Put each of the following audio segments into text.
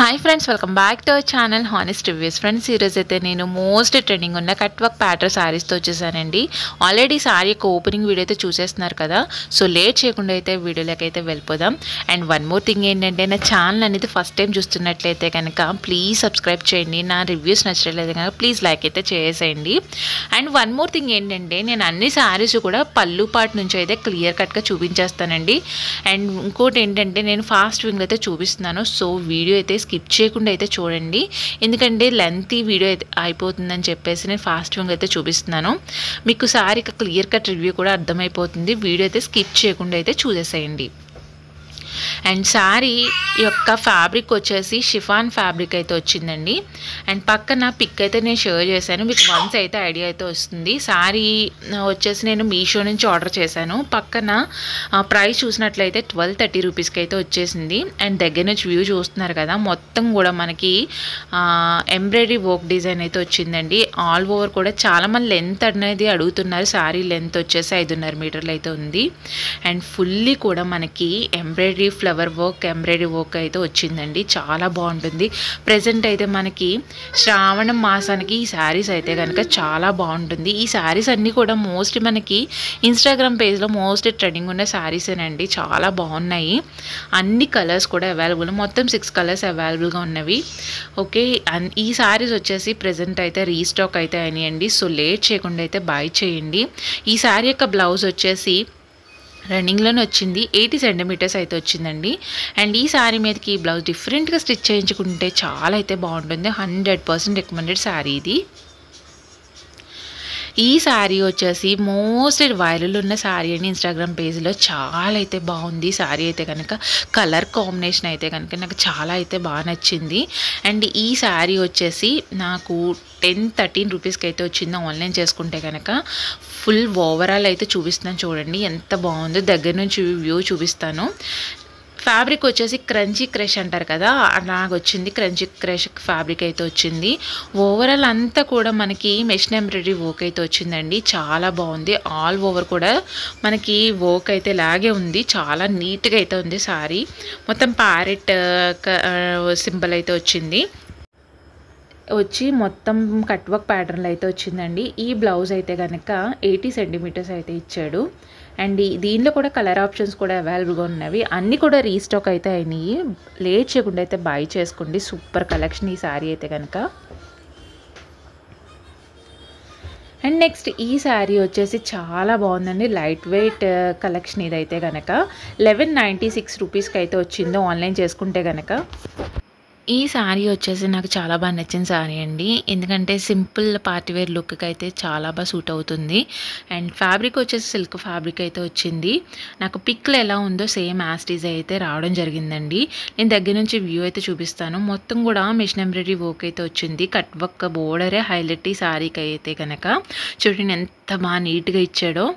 Hi friends, welcome back to our channel honest reviews. Friends, ఈరోజు అయితే నేను most trending ఉన్న కట్ వర్క్ ప్యాటర్న్ శారీస్తో వచ్చేసానండి. ఆల్రెడీ శారీ యొక్క ఓపెనింగ్ వీడియో అయితే చూసేస్తున్నారు కదా. సో లేట్ చేయకుండా అయితే వీడియోలోకి అయితే వెళ్ళిపోదాం. అండ్ వన్ మోర్ థింగ్ ఏంటంటే, నా ఛానల్ అనేది ఫస్ట్ టైం చూస్తున్నట్లయితే కనుక ప్లీజ్ సబ్స్క్రైబ్ చేయండి. నా రివ్యూస్ నచ్చినట్లయితే కనుక ప్లీజ్ లైక్ అయితే చేసేయండి. అండ్ వన్ మోర్ థింగ్ ఏంటంటే, నేను అన్ని శారీస్ కూడా పళ్ళు పార్ట్ నుంచి అయితే క్లియర్ కట్గా చూపించేస్తానండి. అండ్ ఇంకోటి ఏంటంటే, నేను ఫాస్ట్ వింగ్లో అయితే చూపిస్తున్నాను. సో వీడియో అయితే స్కిప్ చేయకుండా అయితే చూడండి, ఎందుకంటే లెంతీ వీడియో అయితే అయిపోతుందని చెప్పేసి నేను ఫాస్ట్ వింగ్ అయితే చూపిస్తున్నాను. మీకు సారీ క్లియర్ కట్ రివ్యూ కూడా అర్థమైపోతుంది. వీడియో అయితే స్కిప్ చేయకుండా అయితే చూసేసేయండి. అండ్ శారీ యొక్క ఫ్యాబ్రిక్ వచ్చేసి షిఫాన్ ఫ్యాబ్రిక్ అయితే వచ్చిందండి. అండ్ పక్కన పిక్ అయితే నేను షేర్ చేశాను, మీకు వన్స్ అయితే ఐడియా అయితే వస్తుంది. శారీ వచ్చేసి నేను మీషో నుంచి ఆర్డర్ చేశాను. పక్కన ప్రైస్ చూసినట్లయితే 1230 రూపీస్కి అయితే వచ్చేసింది. అండ్ దగ్గర నుంచి వ్యూ చూస్తున్నారు కదా, మొత్తం కూడా మనకి ఎంబ్రాయిడరీ వర్క్ డిజైన్ అయితే వచ్చిందండి. ఆల్ ఓవర్ కూడా చాలామంది లెంత్ అనేది అడుగుతున్నారు. శారీ లెంత్ వచ్చేసి 5.5 మీటర్లు అయితే ఉంది. అండ్ ఫుల్లీ కూడా మనకి embroidery flower work, embroidery work అయితే వచ్చిందండి. చాలా బాగుంటుంది. ప్రజెంట్ అయితే మనకి శ్రావణ మాసానికి ఈ శారీస్ అయితే కనుక చాలా బాగుంటుంది. ఈ శారీస్ అన్నీ కూడా మోస్ట్లీ మనకి ఇన్స్టాగ్రామ్ పేజ్లో మోస్ట్ ట్రెండింగ్ ఉన్న శారీసేనండి. చాలా బాగున్నాయి. అన్ని కలర్స్ కూడా అవైలబుల్, మొత్తం 6 కలర్స్ అవైలబుల్గా ఉన్నవి. ఓకే, ఈ శారీస్ వచ్చేసి ప్రజెంట్ అయితే రీస్టాక్ అయితే అయినాయండి. సో లేట్ చేయకుండా అయితే బై చేయండి. ఈ శారీ యొక్క బ్లౌజ్ వచ్చేసి రన్నింగ్లోనే వచ్చింది, 80 సెంటీమీటర్స్ అయితే వచ్చిందండి. అండ్ ఈ శారీ మీదకి ఈ బ్లౌజ్ డిఫరెంట్గా స్టిచ్ చేయించుకుంటే చాలా అయితే బాగుంటుంది. 100% రికమెండెడ్ శారీ ఇది. ఈ శారీ వచ్చేసి మోస్ట్ వైరల్ ఉన్న శారీ అండి ఇన్స్టాగ్రామ్ పేజ్లో. చాలా అయితే బాగుంది శారీ అయితే కనుక. కలర్ కాంబినేషన్ అయితే కనుక నాకు చాలా అయితే బాగా నచ్చింది. అండ్ ఈ శారీ వచ్చేసి నాకు 10-13 రూపీస్కి అయితే వచ్చింది ఆన్లైన్ చేసుకుంటే కనుక. ఫుల్ ఓవరాల్ అయితే చూపిస్తున్నాను చూడండి, ఎంత బాగుందో. దగ్గర నుంచి వ్యూ చూపిస్తాను. ఫ్యాబ్రిక్ వచ్చేసి క్రంచీ క్రష్ అంటారు కదా, నాకు వచ్చింది క్రంచీ క్రష్ ఫ్యాబ్రిక్ అయితే వచ్చింది. ఓవరాల్ అంతా కూడా మనకి మెషిన్ ఎంబ్రాయిడరీ వర్క్ అయితే వచ్చిందండి. చాలా బాగుంది. ఆల్ ఓవర్ కూడా మనకి వర్క్ అయితే లాగే ఉంది. చాలా నీట్గా అయితే ఉంది సారీ. మొత్తం ప్యారెట్ సింబల్ అయితే వచ్చింది. మొత్తం కట్ వర్క్ ప్యాటర్న్లో అయితే వచ్చిందండి. ఈ బ్లౌజ్ అయితే కనుక 80 సెంటీమీటర్స్ అయితే ఇచ్చాడు. అండ్ దీనిలో కూడా కలర్ ఆప్షన్స్ కూడా అవైలబుల్గా ఉన్నవి. అన్నీ కూడా రీస్టాక్ అయితే అయినాయి. లేట్ చేయకుండా అయితే బై చేసుకోండి. సూపర్ కలెక్షన్ ఈ శారీ అయితే కనుక. అండ్ నెక్స్ట్ ఈ శారీ వచ్చేసి చాలా బాగుందండి. లైట్ వెయిట్ కలెక్షన్ ఇదైతే కనుక 1196 రూపీస్కి అయితే వచ్చిందో ఆన్లైన్ చేసుకుంటే కనుక. ఈ శారీ వచ్చేసి నాకు చాలా బాగా నచ్చిన శారీ అండి, ఎందుకంటే సింపుల్ పార్టీవేర్ లుక్కి అయితే చాలా బాగా సూట్ అవుతుంది. అండ్ ఫ్యాబ్రిక్ వచ్చేసి సిల్క్ ఫ్యాబ్రిక్ అయితే వచ్చింది. నాకు పిక్లో ఎలా ఉందో సేమ్ యాస్టీజ్ అయితే రావడం జరిగిందండి. నేను దగ్గర నుంచి వ్యూ అయితే చూపిస్తాను. మొత్తం కూడా మిషన్ ఎంబ్రాయిడరీ వర్క్ అయితే వచ్చింది. కట్ వర్క్ బోర్డరే హైలైట్ ఈ శారీకి అయితే కనుక. చూడండి ఎంత బాగా నీట్గా ఇచ్చాడో.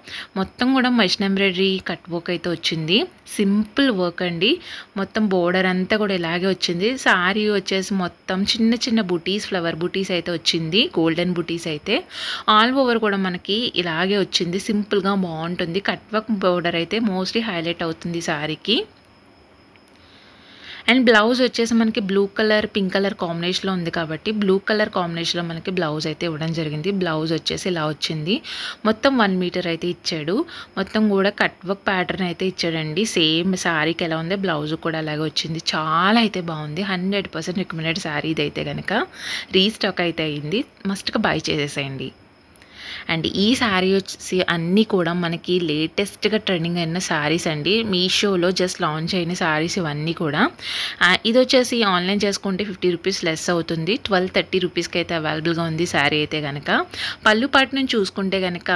మొత్తం కూడా మిషన్ ఎంబ్రాయిడరీ కట్ వర్క్ అయితే వచ్చింది. సింపుల్ వర్క్ అండి. మొత్తం బోర్డర్ అంతా కూడా ఇలాగే వచ్చింది. శారీ వచ్చేసి మొత్తం చిన్న చిన్న బుటీస్, ఫ్లవర్ బుటీస్ అయితే వచ్చింది. గోల్డెన్ బుటీస్ అయితే ఆల్ ఓవర్ కూడా మనకి ఇలాగే వచ్చింది. సింపుల్గా బాగుంటుంది. కట్ వర్క్ బోర్డర్ అయితే మోస్ట్లీ హైలైట్ అవుతుంది శారీకి. అండ్ బ్లౌజ్ వచ్చేసి మనకి బ్లూ కలర్, పింక్ కలర్ కాంబినేషన్లో ఉంది కాబట్టి బ్లూ కలర్ కాంబినేషన్లో మనకి బ్లౌజ్ అయితే ఇవ్వడం జరిగింది. బ్లౌజ్ వచ్చేసి ఇలా వచ్చింది. మొత్తం 1 మీటర్ అయితే ఇచ్చాడు. మొత్తం కూడా కట్ వర్క్ ప్యాటర్న్ అయితే ఇచ్చాడండి. సేమ్ శారీకి ఎలా ఉంది బ్లౌజ్ కూడా అలాగే వచ్చింది. చాలా అయితే బాగుంది. 100% రికమెండెడ్ శారీ ఇదైతే కనుక. రీస్టాక్ అయితే అయింది. మస్ట్గా బై చేసేసేయండి. అండ్ ఈ శారీ వచ్చేసి అన్నీ కూడా మనకి లేటెస్ట్గా ట్రెండింగ్ అయిన శారీస్ అండి. మీషోలో జస్ట్ లాంచ్ అయిన శారీస్ ఇవన్నీ కూడా. ఇది వచ్చేసి ఆన్లైన్ చేసుకుంటే 50 రూపీస్ లెస్ అవుతుంది. 1230 రూపీస్కి అయితే అవైలబుల్గా ఉంది శారీ అయితే కనుక. పళ్ళు పాటు నుంచి చూసుకుంటే కనుక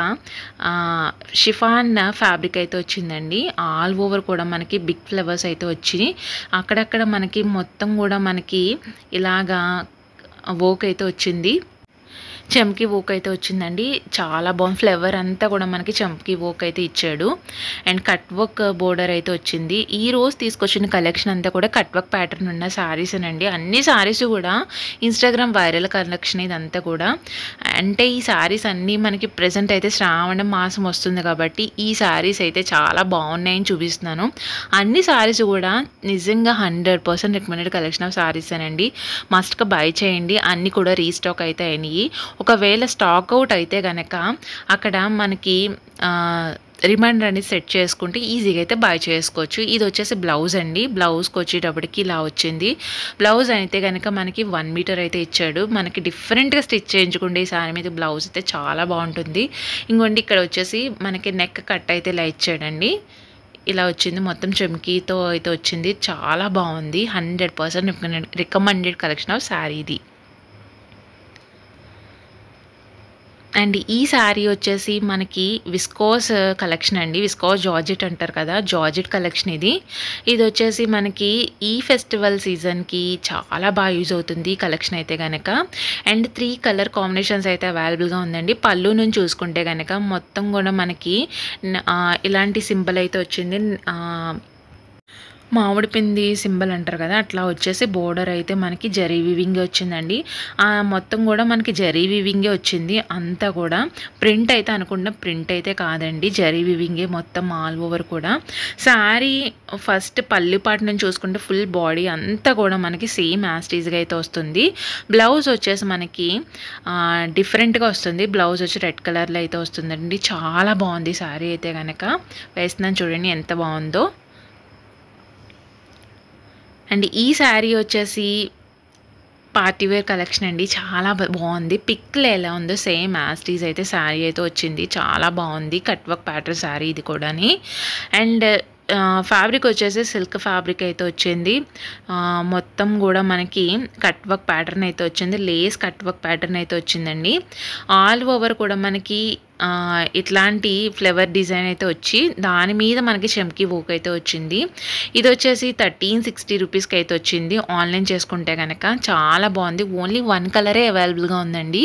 షిఫాన్ ఫ్యాబ్రిక్ అయితే వచ్చిందండి. ఆల్ ఓవర్ కూడా మనకి బిగ్ ఫ్లవర్స్ అయితే వచ్చి అక్కడక్కడ మనకి మొత్తం కూడా మనకి ఇలాగా వర్క్ అయితే వచ్చింది. చమ్కీ వర్క్ అయితే వచ్చిందండి. చాలా బాగుంది. ఫ్లవర్ అంతా కూడా మనకి చమ్కీ వర్క్ అయితే ఇచ్చాడు. అండ్ కట్ వర్క్ బోర్డర్ అయితే వచ్చింది. ఈ రోజు తీసుకొచ్చిన కలెక్షన్ అంతా కూడా కట్ వర్క్ ప్యాటర్న్ ఉన్న శారీస్ అండి. అన్ని శారీస్ కూడా ఇన్స్టాగ్రామ్ వైరల్ కలెక్షన్ ఇదంతా కూడా. అంటే ఈ శారీస్ అన్నీ మనకి ప్రెజెంట్ అయితే శ్రావణ మాసం వస్తుంది కాబట్టి ఈ శారీస్ అయితే చాలా బాగున్నాయని చూపిస్తున్నాను. అన్ని శారీస్ కూడా నిజంగా 100% రికమెండెడ్ కలెక్షన్ ఆఫ్ శారీస్ అనండి. మస్ట్గా బై చేయండి. అన్నీ కూడా రీస్టాక్ అయితే అయినాయి. ఒకవేళ స్టాక్ అవుట్ అయితే కనుక అక్కడ మనకి రిమైండర్ అనేది సెట్ చేసుకుంటే ఈజీగా అయితే బై చేసుకోవచ్చు. ఇది వచ్చేసి బ్లౌజ్ అండి. బ్లౌజ్కి వచ్చేటప్పటికి ఇలా వచ్చింది. బ్లౌజ్ అయితే కనుక మనకి 1 మీటర్ అయితే ఇచ్చాడు. మనకి డిఫరెంట్గా స్టిచ్ చేయించుకుంటే ఈ శారీ మీద బ్లౌజ్ అయితే చాలా బాగుంటుంది. ఇంకోండి ఇక్కడ వచ్చేసి మనకి నెక్ కట్ అయితే ఇలా ఇచ్చాడండి. ఇలా వచ్చింది. మొత్తం చమ్కీతో అయితే వచ్చింది. చాలా బాగుంది. 100% రికమెండెడ్ కలెక్షన్ ఆఫ్ శారీ ఇది. అండ్ ఈ శారీ వచ్చేసి మనకి విస్కోస్ కలెక్షన్ అండి. విస్కోస్ జార్జెట్ అంటారు కదా, జార్జెట్ కలెక్షన్ ఇది. ఇది వచ్చేసి మనకి ఈ ఫెస్టివల్ సీజన్కి చాలా బాగా యూజ్ అవుతుంది ఈ కలెక్షన్ అయితే కనుక. అండ్ 3 కలర్ కాంబినేషన్స్ అయితే అవైలబుల్గా ఉందండి. పళ్ళు నుంచి చూసుకుంటే కనుక మొత్తం కూడా మనకి ఇలాంటి సింబల్ అయితే వచ్చింది. మామిడి పిండి సింబల్ అంటారు కదా, అట్లా వచ్చేసి బోర్డర్ అయితే మనకి జరీ వీవింగే వచ్చిందండి. మొత్తం కూడా మనకి జరీ వీవింగే వచ్చింది. అంతా కూడా ప్రింట్ అయితే అనుకున్న ప్రింట్ అయితే కాదండి, జరీ వీవింగే మొత్తం ఆల్ ఓవర్ కూడా. శారీ ఫస్ట్ పల్లిపాటు నుంచి చూసుకుంటే ఫుల్ బాడీ అంతా కూడా మనకి సేమ్ యాస్టీజ్గా అయితే వస్తుంది. బ్లౌజ్ వచ్చేసి మనకి డిఫరెంట్గా వస్తుంది. బ్లౌజ్ వచ్చి రెడ్ కలర్లో అయితే వస్తుందండి. చాలా బాగుంది శారీ అయితే కనుక. వేస్తున్నాను చూడండి ఎంత బాగుందో. అండ్ ఈ శారీ వచ్చేసి పార్టీవేర్ కలెక్షన్ అండి. చాలా బాగుంది. పిక్లో ఎలా ఉందో సేమ్ యాస్టీజ్ అయితే శారీ అయితే వచ్చింది. చాలా బాగుంది. కట్ వర్క్ ప్యాటర్న్ శారీ ఇది కూడాని. అండ్ ఫ్యాబ్రిక్ వచ్చేసి సిల్క్ ఫ్యాబ్రిక్ అయితే వచ్చింది. మొత్తం కూడా మనకి కట్ వర్క్ ప్యాటర్న్ అయితే వచ్చింది. లేస్ కట్ వర్క్ ప్యాటర్న్ అయితే వచ్చిందండి. ఆల్ ఓవర్ కూడా మనకి ఇట్లాంటి ఫ్లవర్ డిజైన్ అయితే వచ్చి దాని మీద మనకి చమ్కీ వర్క్ అయితే వచ్చింది. ఇది వచ్చేసి 1360 రూపీస్కి అయితే వచ్చింది. ఆన్లైన్ చేసుకుంటే కనుక చాలా బాగుంది. ఓన్లీ 1 కలరే అవైలబుల్గా ఉందండి.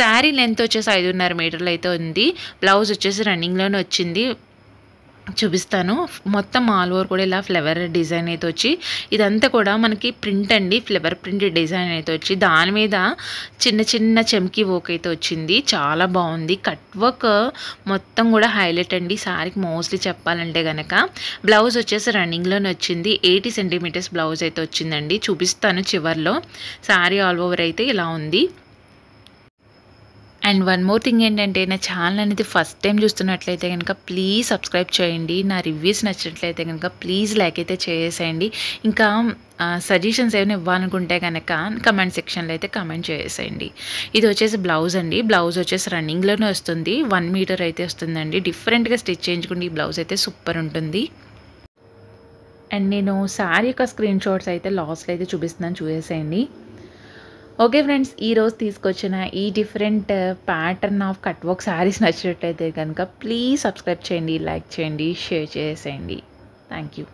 శారీ లెంత్ వచ్చేసి 5.5 మీటర్లు అయితే ఉంది. బ్లౌజ్ వచ్చేసి రన్నింగ్లోనే వచ్చింది. చూపిస్తాను. మొత్తం ఆల్ ఓవర్ కూడా ఇలా ఫ్లవర్ డిజైన్ అయితే వచ్చి ఇదంతా కూడా మనకి ప్రింట్ అండి. ఫ్లవర్ ప్రింట్ డిజైన్ అయితే వచ్చి దాని మీద చిన్న చిన్న చమ్కీ వర్క్ అయితే వచ్చింది. చాలా బాగుంది. కట్ వర్క్ మొత్తం కూడా హైలైట్ అండి శారీకి మోస్ట్లీ చెప్పాలంటే కనుక. బ్లౌజ్ వచ్చేసి రన్నింగ్లోనే వచ్చింది. 80 సెంటీమీటర్స్ బ్లౌజ్ అయితే వచ్చిందండి. చూపిస్తాను చివర్లో. శారీ ఆల్ ఓవర్ అయితే ఇలా ఉంది. అండ్ వన్ మోర్ థింగ్ ఏంటంటే, నా ఛానల్ అనేది ఫస్ట్ టైం చూస్తున్నట్లయితే కనుక ప్లీజ్ సబ్స్క్రైబ్ చేయండి. నా రివ్యూస్ నచ్చినట్లయితే కనుక ప్లీజ్ లైక్ అయితే చేసేయండి. ఇంకా సజెషన్స్ ఏమైనా ఇవ్వాలనుకుంటే కనుక కమెంట్ సెక్షన్లో అయితే కమెంట్ చేసేయండి. ఇది వచ్చేసి బ్లౌజ్ అండి. బ్లౌజ్ వచ్చేసి రన్నింగ్లోనే వస్తుంది. 1 మీటర్ అయితే వస్తుందండి. డిఫరెంట్గా స్టిచ్ చేయించుకుంటే ఈ బ్లౌజ్ అయితే సూపర్ ఉంటుంది. అండ్ నేను శారీ యొక్క స్క్రీన్ షాట్స్ అయితే లాస్ట్లో అయితే చూపిస్తున్నాను, చూసేసేయండి. ఓకే ఫ్రెండ్స్, ఈరోజు తీసుకొచ్చిన ఈ different pattern of cut work saris నచ్చినట్లయితే కనుక ప్లీజ్ సబ్స్క్రైబ్ చేయండి, లైక్ చేయండి, షేర్ చేసేయండి. Thank you.